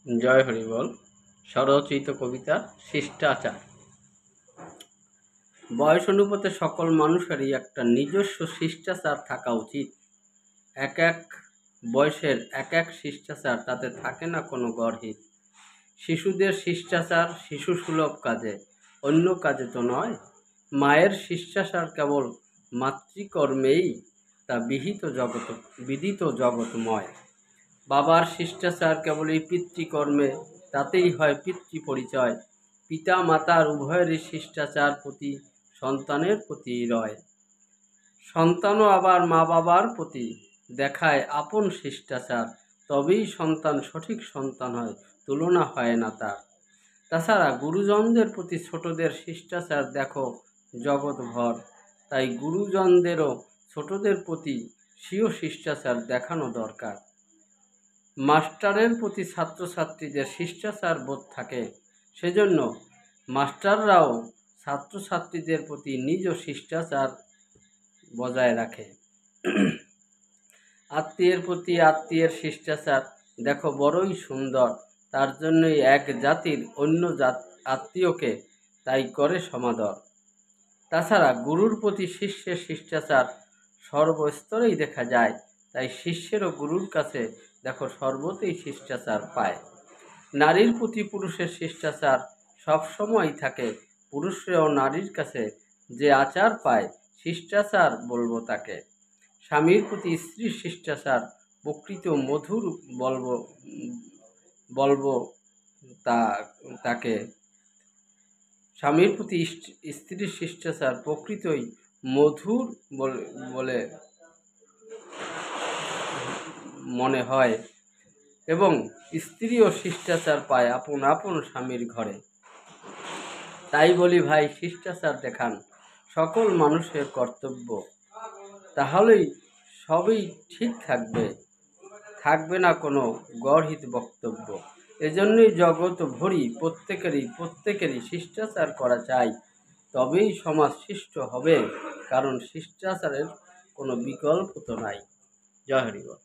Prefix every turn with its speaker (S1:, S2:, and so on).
S1: জয় হরিবল। স্বরচিত কবিতা শিষ্টাচার। বয়স অনুপাতে সকল মানুষেরই একটা নিজস্ব শিষ্টাচার থাকা উচিত। এক এক বয়সের এক এক শিষ্টাচার, তাতে থাকে না কোনো গর্হিত। শিশুদের শিষ্টাচার শিশু সুলভ কাজে, অন্য কাজে তো নয়। মায়ের শিষ্টাচার কেবল মাতৃকর্মেই, তা বিদিত জগৎময়। বাবার শিষ্টাচার কেবলই পিতৃকর্মে, তাতেই হয় পিতৃ পরিচয়। পিতা মাতার উভয়েরই শিষ্টাচার প্রতি সন্তানের প্রতি রয়। সন্তানও আবার মা বাবার প্রতি দেখায় আপন শিষ্টাচার, তবেই সন্তান সঠিক সন্তান হয়, তুলনা হয় না তার। তাছাড়া গুরুজনদের প্রতি ছোটদের শিষ্টাচার দেখো জগৎভর, তাই গুরুজনদেরও ছোটদের প্রতি স্বীয় শিষ্টাচার দেখানো দরকার। মাস্টারের প্রতি ছাত্রছাত্রীদের শিষ্টাচার বোধ থাকে, সেজন্য মাস্টাররাও ছাত্রছাত্রীদের প্রতি নিজ শিষ্টাচার বজায় রাখে। আত্মীয়ের প্রতি আত্মীয়ের শিষ্টাচার দেখো বড়ই সুন্দর, তার জন্যই এক জাতির অন্য আত্মীয়কে তাই করে সমাদর। তাছাড়া গুরুর প্রতি শিষ্যের শিষ্টাচার সর্বস্তরেই দেখা যায়, তাই শিষ্যেরও গুরুর কাছে দেখো সর্বতেই শিষ্টাচার পায়। নারীর প্রতি পুরুষের শিষ্টাচার সবসময় থাকে, পুরুষরাও নারীর কাছে যে আচার পায় শিষ্টাচার বলবো তাকে। স্বামীর প্রতি স্ত্রীর শিষ্টাচার প্রকৃত মধুর বলবো তাকে। স্বামীর প্রতি স্ত্রীর শিষ্টাচার প্রকৃতই মধুর বলে মনে হয়, এবং স্ত্রীও শিষ্টাচার পায় আপন আপন স্বামীর ঘরে। তাই বলি ভাই, শিষ্টাচার দেখান সকল মানুষের কর্তব্য, তাহলেই সবই ঠিক থাকবে না কোনো গর্হিত বক্তব্য। এজন্যই জগৎ ভরি প্রত্যেকেরই শিষ্টাচার করা চাই, তবেই সমাজ শিষ্ট হবে, কারণ শিষ্টাচারের কোনো বিকল্প তো নাই। জয় হরিবল।